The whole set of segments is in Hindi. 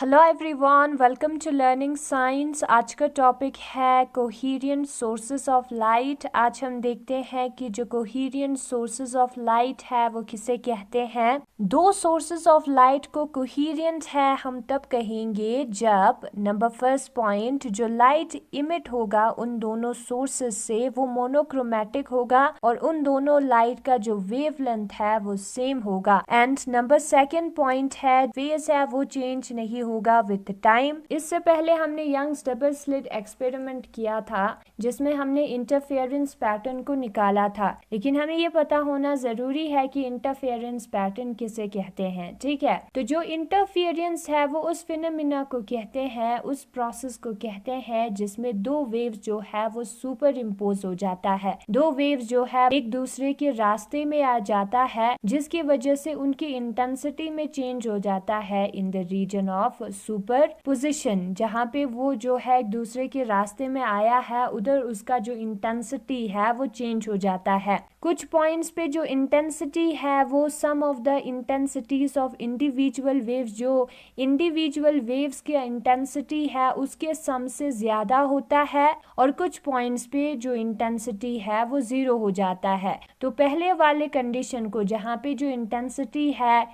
Hello everyone, welcome to learning science. आज का टॉपिक है कोहेरेंट सोर्सेस ऑफ लाइट। आज हम देखते हैं कि जो कोहेरेंट सोर्सेस ऑफ लाइट है वो किसे कहते हैं। दो सोर्सेस ऑफ लाइट को कोहेरेंट है हम तब कहेंगे जब नंबर फर्स्ट पॉइंट, जो लाइट इमिट होगा उन दोनों सोर्सेस से वो मोनोक्रोमेटिक होगा और उन दोनों लाइट का जो वेवलेंथ है वो सेम होगा। एंड नंबर सेकंड पॉइंट है फेज है वो चेंज नहीं होगा विद टाइम। इससे पहले हमने यंग्स डबल स्लिट एक्सपेरिमेंट किया था जिसमें हमने इंटरफेरेंस पैटर्न को निकाला था, लेकिन हमें ये पता होना जरूरी है कि इंटरफेरेंस पैटर्न किसे कहते हैं। ठीक है, तो जो इंटरफेरेंस है वो उस फिनोमिना को कहते हैं, उस प्रोसेस को कहते हैं जिसमें दो वेव्स जो है वो सुपर इम्पोज हो जाता है। दो वेव्स जो है एक दूसरे के रास्ते में आ जाता है जिसकी वजह से उनकी इंटेंसिटी में चेंज हो जाता है in the region of superposition. जहाँ पे वो जो है एक दूसरे के रास्ते में आया है उधर उसका जो इंटेंसिटी है वो चेंज हो जाता है। कुछ पॉइंट्स पे जो इंटेंसिटी है वो sum of the intensities of individual waves, जो इंडिविजुअल वेव्स की इंटेंसिटी है उसके सम से ज्यादा होता है, और कुछ पॉइंट्स पे जो इंटेंसिटी है वो जीरो हो जाता है। तो पहले वाले कंडीशन को जहाँ पे जो इंटेंसिटी है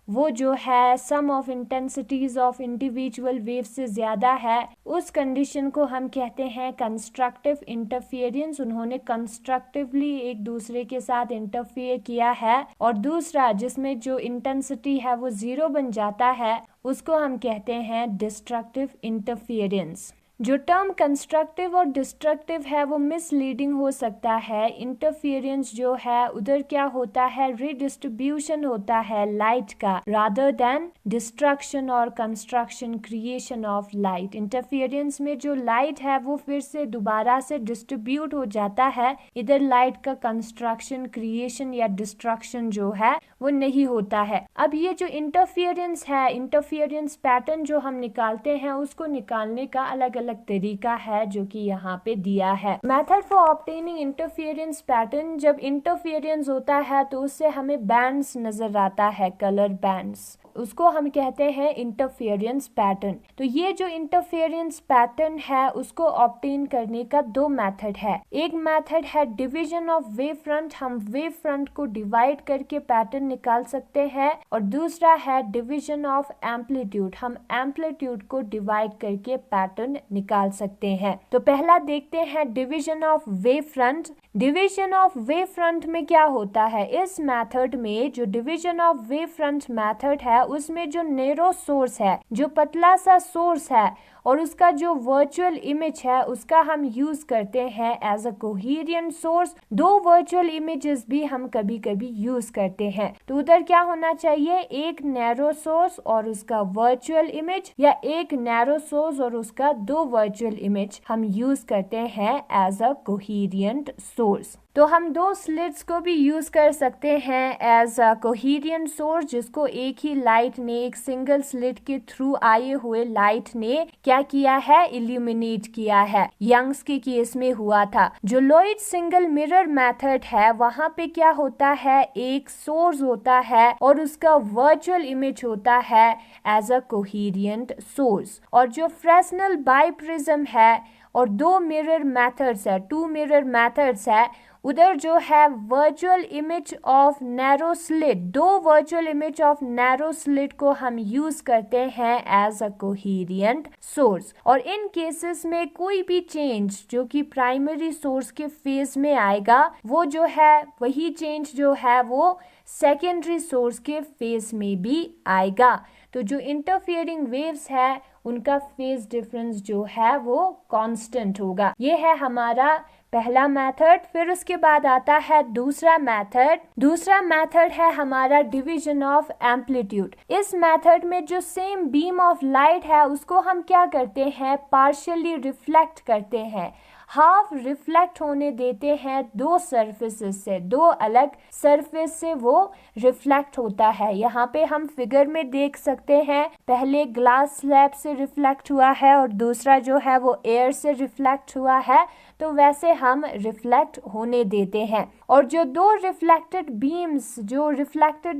वो जो है sum of intensities of individual wave से ज्यादा है, उस कंडीशन को हम कहते हैं कंस्ट्रक्टिव इंटरफेरेंस। उन्होंने कंस्ट्रक्टिवली एक दूसरे के साथ इंटरफेयर किया है। और दूसरा जिसमें जो इंटेंसिटी है वो जीरो बन जाता है उसको हम कहते हैं डिस्ट्रक्टिव इंटरफेरेंस। जो टर्म कंस्ट्रक्टिव और डिस्ट्रक्टिव है वो मिसलीडिंग हो सकता है। इंटरफेरेंस जो है उधर क्या होता है, रिडिस्ट्रीब्यूशन होता है लाइट का रादर देन डिस्ट्रक्शन और construction creation of light. Interference में जो लाइट है वो फिर से दोबारा से डिस्ट्रीब्यूट हो जाता है, इधर लाइट का कंस्ट्रक्शन क्रिएशन या डिस्ट्रक्शन जो है वो नहीं होता है। अब ये जो इंटरफेरेंस है, इंटरफेरेंस पैटर्न जो हम निकालते हैं उसको निकालने का अलग अलग तरीका है जो कि यहाँ पे दिया है। Method for obtaining interference pattern, जब इंटरफेरेंस होता है तो उससे हमें बैंड्स नजर आता है, कलर बैंड्स, उसको हम कहते हैं इंटरफेरेंस पैटर्न। तो ये जो इंटरफेरेंस पैटर्न है उसको ऑब्टेन करने का दो मेथड है। एक मेथड है डिवीजन ऑफ वेव फ्रंट, हम वेव फ्रंट को डिवाइड करके पैटर्न निकाल सकते हैं, और दूसरा है डिवीजन ऑफ एम्पलीट्यूड, हम एम्पलीट्यूड को डिवाइड करके पैटर्न निकाल सकते हैं। तो पहला देखते हैं division of wave front. Division of wave front में क्या होता है, इस मेथड में जो division of wave front method है उसमें जो नैरो सोर्स है, जो पतला सा सोर्स है और उसका जो वर्चुअल इमेज है उसका हम यूज करते हैं एज अ कोहेरेंट सोर्स। दो वर्चुअल इमेजेस भी हम कभी कभी यूज करते हैं। तो उधर क्या होना चाहिए, एक नैरो सोर्स और उसका वर्चुअल इमेज, या एक नैरो सोर्स और उसका दो वर्चुअल इमेज हम यूज करते हैं एज अ कोहेरेंट सोर्स। तो हम दो स्लिट्स को भी यूज कर सकते हैं एज अ कोहेरेंट सोर्स, जिसको एक ही लाइट ने, एक सिंगल स्लिट के थ्रू आए हुए लाइट ने क्या किया है, इल्यूमिनेट किया है। यंग्स के केस में हुआ था। जो लोइड सिंगल मिरर मेथड है वहां पे क्या होता है, एक सोर्स होता है और उसका वर्चुअल इमेज होता है एज अ कोहेरेंट सोर्स। और जो फ्रेस्नेल बाइप्रिज्म है और दो मिरर मेथड्स है, टू मिरर मेथड्स है, उधर जो है virtual image of narrow slit, दो virtual image of narrow slit को हम यूज करते हैं एज अ कोहेरेंट सोर्स। और इन केसेस में कोई भी चेंज जो कि प्राइमरी सोर्स के फेज में आएगा वो जो है वही चेंज जो है वो सेकेंडरी सोर्स के फेज में भी आएगा। तो जो इंटरफेयरिंग वेव्स है उनका फेज डिफरेंस जो है वो कांस्टेंट होगा। ये है हमारा पहला मेथड। फिर उसके बाद आता है दूसरा मेथड। दूसरा मेथड है हमारा डिवीजन ऑफ एम्पलीट्यूड। इस मेथड में जो सेम बीम ऑफ लाइट है उसको हम क्या करते हैं, पार्शियली रिफ्लेक्ट करते हैं, हाफ रिफ्लेक्ट होने देते हैं दो सरफेसेस से, दो अलग सरफेस से वो रिफ्लेक्ट होता है। यहाँ पे हम फिगर में देख सकते हैं, पहले ग्लास स्लैब से रिफ्लेक्ट हुआ है और दूसरा जो है वो एयर से रिफ्लेक्ट हुआ है। तो वैसे हम रिफ्लेक्ट होने देते हैं। और जो दो रिफ्लेक्टेड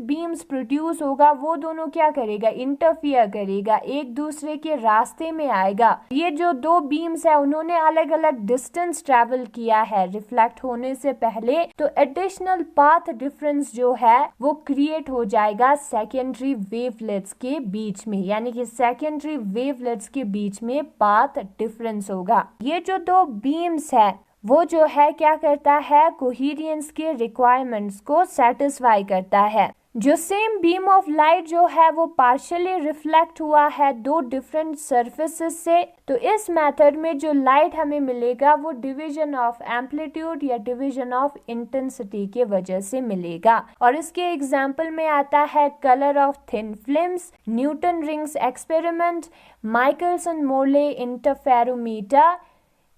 बीम्स प्रोड्यूस होगा वो दोनों क्या करेगा, इंटरफियर करेगा, एक दूसरे के रास्ते में आएगा। ये जो दो बीम्स है उन्होंने अलग अलग डिस्टेंस ट्रेवल किया है रिफ्लेक्ट होने से पहले, तो एडिशनल पाथ डिफरेंस जो है वो क्रिएट हो जाएगा सेकेंडरी वेवलेट्स के बीच में, यानी कि सेकेंडरी वेवलेट्स के बीच में पाथ डिफरेंस होगा। ये जो दो बीम्स है वो जो है क्या करता है, कोहेरेंस के रिक्वायरमेंट्स को सेटिस्फाई करता है। जो सेम बीम ऑफ लाइट जो है वो पार्शियली रिफ्लेक्ट हुआ है दो डिफरेंट सरफेसेस से, तो इस मेथड में जो लाइट हमें मिलेगा वो डिवीजन ऑफ एम्पलीट्यूड या डिवीजन ऑफ इंटेंसिटी के वजह से मिलेगा। और इसके एग्जाम्पल में आता है colour of thin films, Newton rings experiment, Michelson Morley interferometer.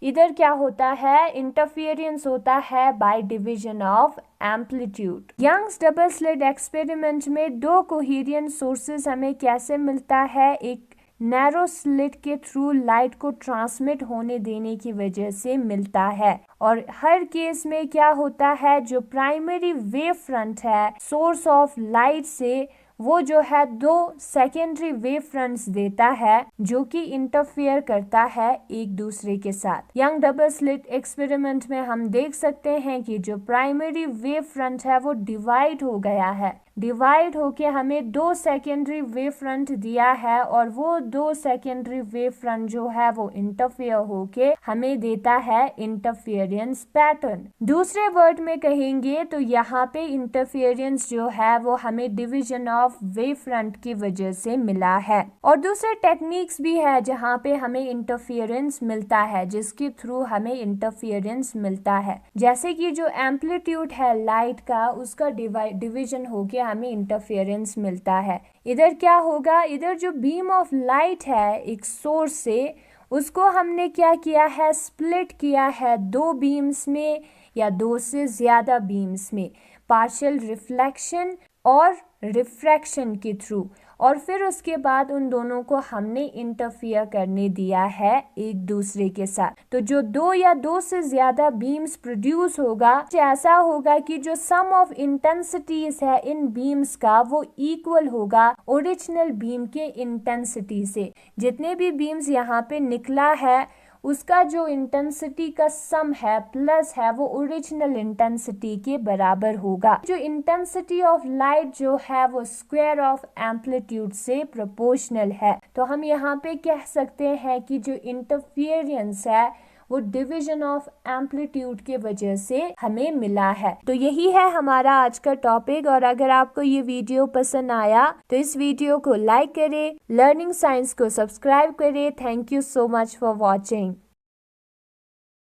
इधर क्या होता है, इंटरफियरेंस होता है by division of amplitude. Young's double slit experiment में दो कोहेरेंट सोर्सेस हमें कैसे मिलता है, एक नैरो स्लिट के थ्रू लाइट को ट्रांसमिट होने देने की वजह से मिलता है। और हर केस में क्या होता है, जो प्राइमरी वेव फ्रंट है सोर्स ऑफ लाइट से वो जो है दो सेकेंडरी वेव फ्रंट्स देता है जो कि इंटरफेयर करता है एक दूसरे के साथ। यंग डबल स्लिट एक्सपेरिमेंट में हम देख सकते हैं कि जो प्राइमरी वेव फ्रंट है वो डिवाइड हो गया है, डिवाइड होके हमें दो सेकेंडरी वेव फ्रंट दिया है और वो दो सेकेंडरी वेव फ्रंट जो है वो इंटरफेयर होके हमें देता है इंटरफेरेंस पैटर्न। दूसरे वर्ड में कहेंगे तो यहाँ पे इंटरफेरेंस जो है वो हमें डिवीजन ऑफ वेव फ्रंट की वजह से मिला है। और दूसरे टेक्निक्स भी है जहाँ पे हमें इंटरफेरेंस मिलता है, जिसके थ्रू हमें इंटरफेरेंस मिलता है, जैसे कि जो एम्पलीट्यूड है लाइट का उसका डिवीजन होके हमें इंटरफेरेंस मिलता है। इधर क्या होगा, इधर जो बीम ऑफ लाइट है एक सोर्स से, उसको हमने क्या किया है, स्प्लिट किया है दो बीम्स में या दो से ज्यादा बीम्स में, पार्शियल रिफ्लेक्शन और रिफ्रैक्शन के थ्रू, और फिर उसके बाद उन दोनों को हमने इंटरफियर करने दिया है एक दूसरे के साथ। तो जो दो या दो से ज्यादा बीम्स प्रोड्यूस होगा, ऐसा होगा कि जो सम ऑफ इंटेंसिटीज है इन बीम्स का वो इक्वल होगा ओरिजिनल बीम के इंटेंसिटी से। जितने भी बीम्स यहाँ पे निकला है उसका जो इंटेंसिटी का सम है प्लस है वो ओरिजिनल इंटेंसिटी के बराबर होगा। जो इंटेंसिटी ऑफ लाइट जो है वो स्क्वायर ऑफ एम्पलीट्यूड से प्रोपोर्शनल है। तो हम यहाँ पे कह सकते हैं कि जो इंटरफियरेंस है वो डिवीजन ऑफ एम्पलीट्यूड के वजह से हमें मिला है। तो यही है हमारा आज का टॉपिक। और अगर आपको ये वीडियो पसंद आया तो इस वीडियो को लाइक करें, लर्निंग साइंस को सब्सक्राइब करें। Thank you so much for watching.